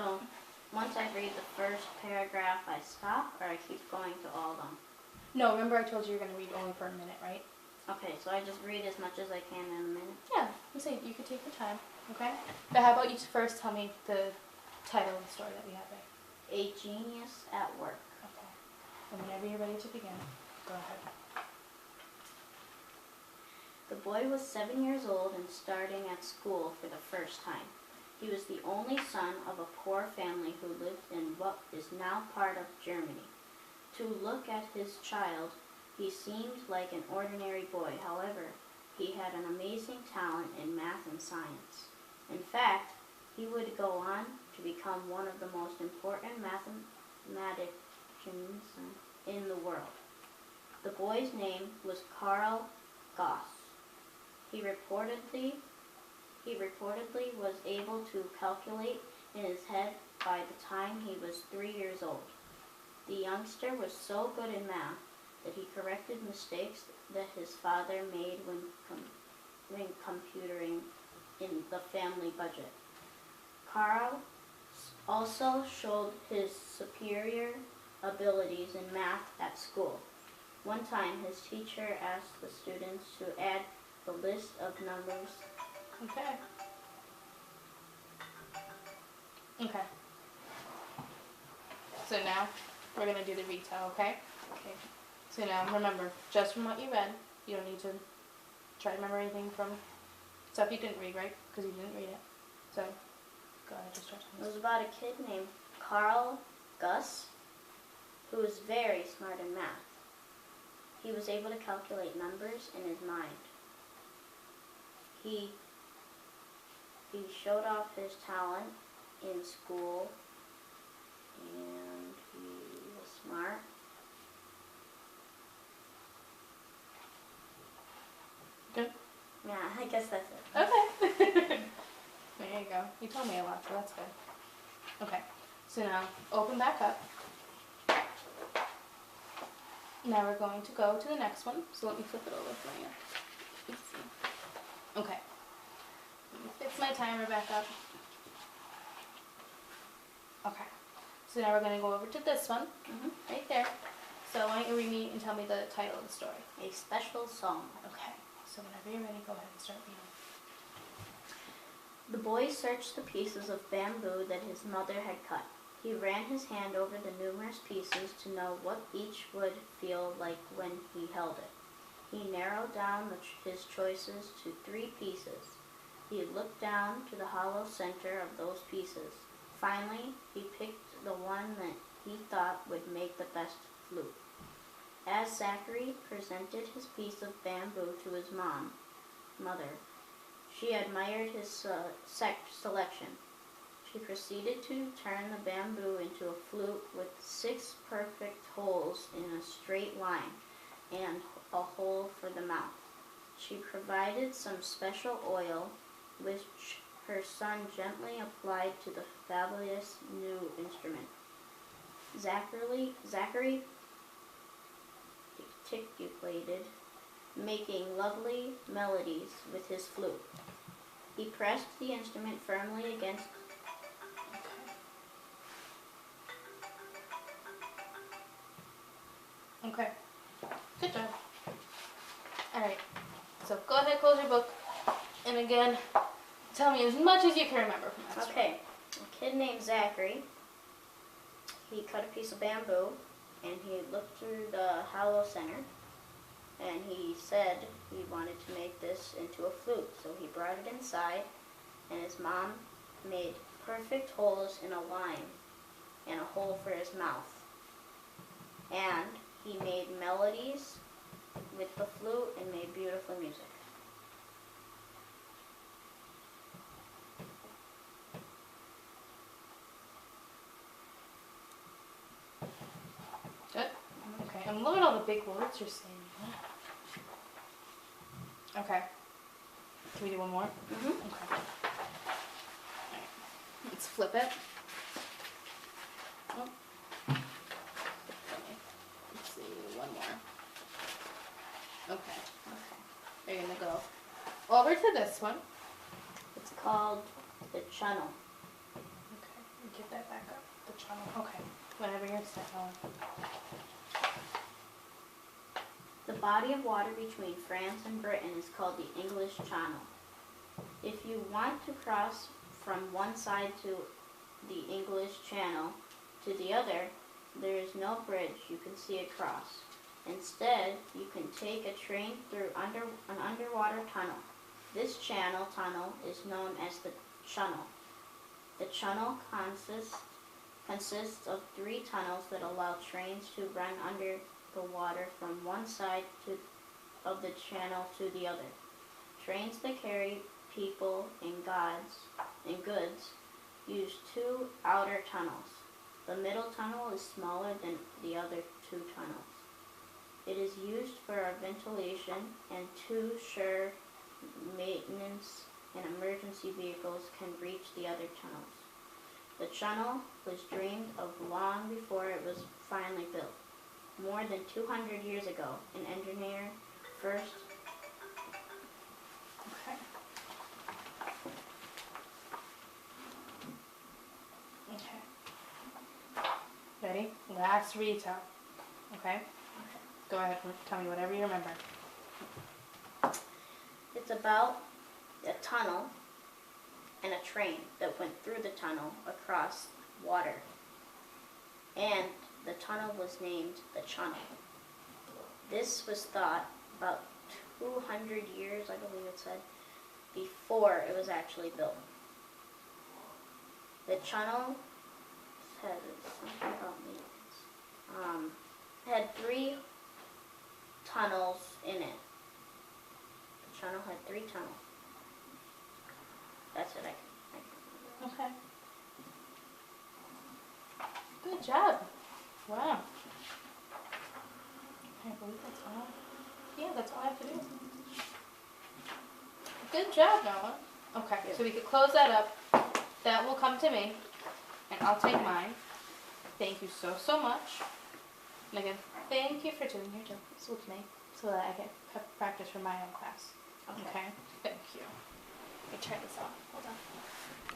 So once I read the first paragraph, I stop, or I keep going to all of them? No, remember I told you you're going to read only for a minute, right? Okay, so I just read as much as I can in a minute? Yeah, you say you could take your time, okay? But how about you first tell me the title of the story that we have there? A Genius at Work. Okay. And whenever you're ready to begin, go ahead. The boy was 7 years old and starting at school for the first time. He was the only son of a poor family who lived in what is now part of Germany. To look at his child, he seemed like an ordinary boy. However, he had an amazing talent in math and science. In fact, he would go on to become one of the most important mathematicians in the world. The boy's name was Karl Gauss. He reportedly was able to calculate in his head by the time he was 3 years old. The youngster was so good in math that he corrected mistakes that his father made when computing in the family budget. Karl also showed his superior abilities in math at school. One time, his teacher asked the students to add the list of numbers. Okay. Okay. So now we're going to do the retell, okay? Okay. So now remember, just from what you read, you don't need to try to remember anything from stuff you didn't read, right? Because you didn't read it. So go ahead, just start It was about a kid named Karl Gauss, who was very smart in math. He was able to calculate numbers in his mind. He showed off his talent in school, and he was smart. Good? Yeah, I guess that's it. Okay. There you go. You told me a lot, so that's good. Okay. So now open back up. Now we're going to go to the next one. So let me flip it over for you. Let's see. Okay. Let me fix my timer back up. Okay. So now we're going to go over to this one, right there. So why don't you read me and tell me the title of the story? A Special Song. Okay. So whenever you're ready, go ahead and start reading. The boy searched the pieces of bamboo that his mother had cut. He ran his hand over the numerous pieces to know what each would feel like when he held it. He narrowed down his choices to 3 pieces. He looked down to the hollow center of those pieces. Finally, he picked the one that he thought would make the best flute. As Zachary presented his piece of bamboo to his mother, she admired his selection. She proceeded to turn the bamboo into a flute with 6 perfect holes in a straight line and a hole for the mouth. She provided some special oil, which her son gently applied to the fabulous new instrument. Zachary articulated, making lovely melodies with his flute. He pressed the instrument firmly against Okay. Good job. Alright. So go ahead, close your book. And again, tell me as much as you can remember from that story. Okay. A kid named Zachary, he cut a piece of bamboo, and he looked through the hollow center, and he said he wanted to make this into a flute. So he brought it inside, and his mom made perfect holes in a line and a hole for his mouth. And he made melodies with the flute and made beautiful music. Good? Okay. And look at all the big words you're saying. Okay. Can we do one more? Okay. Alright. Let's flip it. Oh. Let's see, one more. Okay. You're gonna go over to this one. It's called the channel. Okay. get that back up. The channel. Okay. Whenever you're set, Ellen. The body of water between France and Britain is called the English Channel. If you want to cross from one side to the English Channel to the other, there is no bridge you can see across. Instead, you can take a train through an underwater tunnel. This tunnel is known as the Channel. The channel consists of 3 tunnels that allow trains to run under the water from one side of the channel to the other. Trains that carry people and goods use 2 outer tunnels. The middle tunnel is smaller than the other 2 tunnels. It is used for ventilation, and 2 sure maintenance and emergency vehicles can reach the other tunnels. The channel was dreamed of long before it was finally built. More than 200 years ago, an engineer first... Okay. Okay. Ready? Last retell. Okay? Go ahead, tell me whatever you remember. It's about a tunnel and a train that went through the tunnel across water. And the tunnel was named the Channel. This was thought about 200 years, I believe it said, before it was actually built. The channel said something about maintenance. It had 3 tunnels in it. The channel had 3 tunnels. That's it. I can Okay. Good job. Wow. I can't believe that's all. Yeah, that's all I have to do. Good job, Noah. Okay, so we could close that up. That will come to me, and I'll take mine. Thank you so, so much. And again, thank you for doing your jokes with me so that I can practice for my own class. Okay? Thank you. Let me turn this off. Hold on.